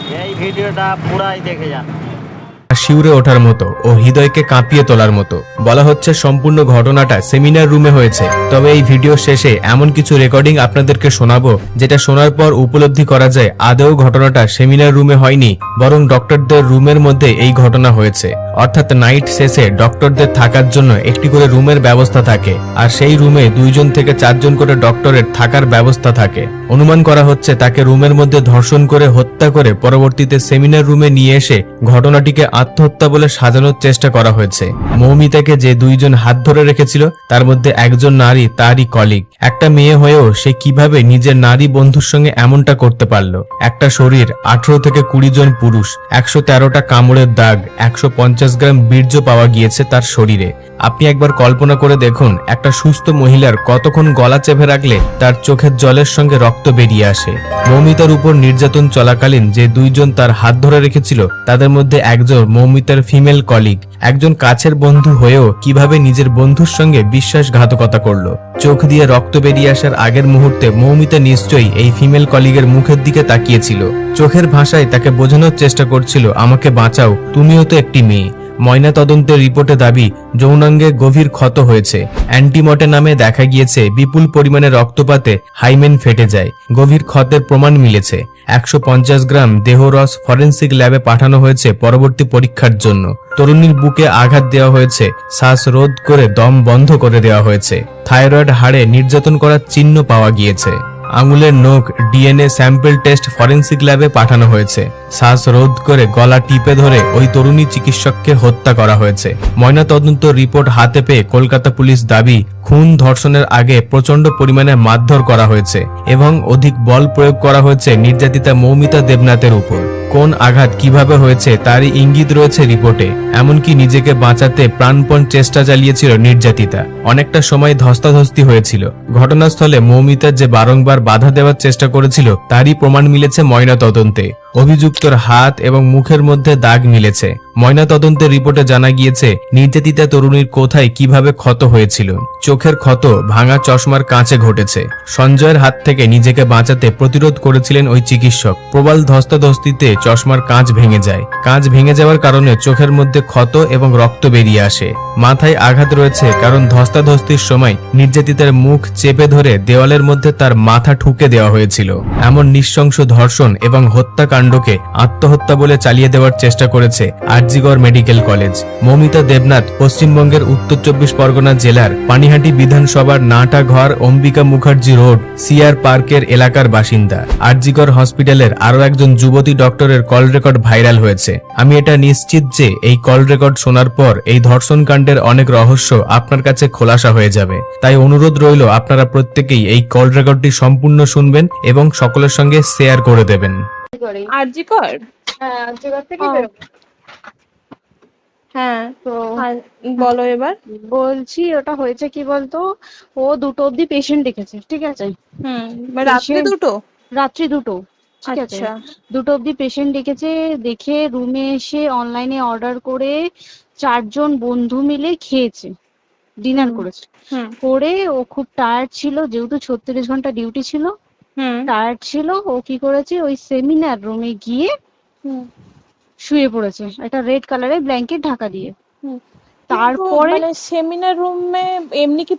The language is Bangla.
এই ভিডিওটা পুরাই দেখে যান। শিউরে ওঠার মতো ও হৃদয়কে কাঁপিয়ে তোলার মতো। বলা হচ্ছে সম্পূর্ণ ঘটনাটা সেমিনার রুমে হয়েছে। তবে এই ভিডিও শেষে এমন কিছু রেকর্ডিং আপনাদেরকে শোনাবো যেটা শোনার পর উপলব্ধি করা যায় আদৌ ঘটনাটা সেমিনার রুমে হয়নি, বরং ডক্টরদের রুমের মধ্যে এই ঘটনা হয়েছে। অর্থাৎ নাইট শেষে ডক্টরদের থাকার জন্য একটি করে রুমের ব্যবস্থা থাকে, আর সেই রুমে 2 থেকে 4 জন করে ডক্টরের থাকার ব্যবস্থা থাকে। অনুমান করা হচ্ছে তাকে রুমের মধ্যে ধর্ষণ করে হত্যা করে পরবর্তীতে সেমিনার রুমে নিয়ে এসে ঘটনাটিকে আত্মহত্যা বলে সাজানোর চেষ্টা করা হয়েছে। মৌমিতাকে যে 2 জন হাত ধরে রেখেছিল তার মধ্যে একজন নারী তারই কলিগ। একটা মেয়ে হয়েও সে কিভাবে নিজের নারী বন্ধুর সঙ্গে এমনটা করতে পারলো? একটা শরীর, 18 থেকে 20 জন পুরুষ, 113টা কামড়ের দাগ, 150 গ্রাম বীর্য পাওয়া গিয়েছে তার শরীরে। আপনি একবার কল্পনা করে দেখুন, একটা সুস্থ মহিলার কতক্ষণ গলা চেপে রাখলে তার চোখের জলের সঙ্গে রক্ত বেরিয়ে আসে। মৌমিতার উপর নির্যাতন চলাকালীন যে 2 জন তার হাত ধরে রেখেছিল তাদের মধ্যে একজন মৌমিতার ফিমেল কলিগ। একজন কাছের বন্ধু হয়েও কিভাবে নিজের বন্ধুর সঙ্গে বিশ্বাসঘাতকতা করলো? চোখ দিয়ে রক্ত বেরিয়ে আসার আগের মুহূর্তে মৌমিতা নিশ্চয়ই এই ফিমেল কলিগের মুখের দিকে তাকিয়েছিল। চোখের ভাষায় তাকে বোঝানোর চেষ্টা করছিল, আমাকে বাঁচাও, তুমিও তো একটি মেয়ে। ময়না তদন্তের রিপোর্টে দাবি যৌনাঙ্গে গভীর ক্ষত হয়েছে। অ্যান্টিমটে নামে দেখা গিয়েছে বিপুল পরিমাণে রক্তপাতে হাইমেন ফেটে যায়। গভীর ক্ষতের প্রমাণ মিলেছে। 150 গ্রাম দেহরস ফরেন্সিক ল্যাবে পাঠানো হয়েছে পরবর্তী পরীক্ষার জন্য। তরুণীর বুকে আঘাত দেওয়া হয়েছে, শ্বাসরোধ করে দম বন্ধ করে দেওয়া হয়েছে। থাইরয়েড হাড়ে নির্যাতন করার চিহ্ন পাওয়া গিয়েছে। আঙুলের নখ ডিএনএ স্যাম্পল টেস্ট ফরেন্সিক ল্যাবে পাঠানো হয়েছে। শ্বাসরোধ করে গলা টিপে ধরে ওই তরুণী চিকিৎসককে হত্যা করা হয়েছে। ময়নাতদন্ত রিপোর্ট হাতে পেয়ে কলকাতা পুলিশ দাবি খুন ধর্ষণের আগে প্রচন্ড পরিমাণে মারধর করা হয়েছে এবং অধিক বল প্রয়োগ করা হয়েছে নির্যাতিতা মৌমিতা দেবনাথের উপর। কোন আঘাত কিভাবে হয়েছে তারই ইঙ্গিত রয়েছে রিপোর্টে। এমনকি নিজেকে বাঁচাতে প্রাণপণ চেষ্টা চালিয়েছিল নির্যাতিতা। অনেকটা সময় ধস্তাধস্তি হয়েছিল। ঘটনাস্থলে মৌমিতার যে বারংবার বাধা দেওয়ার চেষ্টা করেছিল তারই প্রমাণ মিলেছে ময়না তদন্তে। অভিযুক্তর হাত এবং মুখের মধ্যে দাগ মিলেছে। ময়না তদন্তের রিপোর্টে জানা গিয়েছে নির্যাতিতা তরুণীর কোথায় কিভাবে ক্ষত হয়েছিল। চোখের ক্ষত ভাঙা চশমার কাঁচে ঘটেছে। সঞ্জয়ের হাত থেকে নিজেকে বাঁচাতে প্রতিরোধ করেছিলেন ওই চিকিৎসক। প্রবল ধস্তাধস্তিতে চশমার কাঁচ ভেঙে যায়। কাঁচ ভেঙে যাওয়ার কারণে চোখের মধ্যে ক্ষত এবং রক্ত বেরিয়ে আসে। মাথায় আঘাত রয়েছে কারণ ধস্তাধস্তির সময় নির্যাতিতার মুখ চেপে ধরে দেওয়ালের মধ্যে তার মাথা ঠুকে দেওয়া হয়েছিল। এমন নৃশংস ধর্ষণ এবং হত্যাকাণ্ডকে আত্মহত্যা বলে চালিয়ে দেওয়ার চেষ্টা করেছে আরজিগড় মেডিকেল কলেজ। মৌমিতা দেবনাথ পশ্চিমবঙ্গের উত্তর 24 পরগনা জেলার পানিহাটি বিধানসভার নাটাঘর অম্বিকা মুখার্জি রোড সিআর পার্কের এলাকার বাসিন্দা। আরজিগড় হসপিটালের আরো একজন যুবতী ডক্টরের কল রেকর্ড ভাইরাল হয়েছে। আমি এটা নিশ্চিত যে এই কল রেকর্ড শোনার পর এই ধর্ষণ কাণ্ডের অনেক রহস্য আপনার কাছে খোলাসা হয়ে যাবে। তাই অনুরোধ রইল আপনারা প্রত্যেকেই এই কল রেকর্ডটি সম্পূর্ণ শুনবেন এবং সকলের সঙ্গে শেয়ার করে দেবেন। আরজিকর? হ্যাঁ, আরজিকর থেকে ও। বেরোবো। হ্যাঁ, তো আর বলো এবার। বলছি ওটা হয়েছে কি বলতো, ও 2টো অব্দি পেশেন্ট দেখেছে, ঠিক আছে? রাত্রে Patient- 2টো? রাত্রি 2টো, ঠিক আছে? আচ্ছা। 2টো অব্দি পেশেন্ট দেখেছে। দেখে রুমে এসে অনলাইনে অর্ডার করে 4 জন বন্ধু মিলে খেয়েছে, ডিনার করেছে। হুম করে ও খুব টায়ার্ড ছিল, যেহেতু 36 ঘন্টা ডিউটি ছিল, হুম টায়ার্ড ছিল। ও কি করেছে, ওই সেমিনার রুমে গিয়ে হুম শুয়ে পড়েছে একটা রেড কালারের ব্ল্যাঙ্কেট ঢাকা দিয়ে। হুম। তারপরে মানে সেমিনার রুমে এমনি কি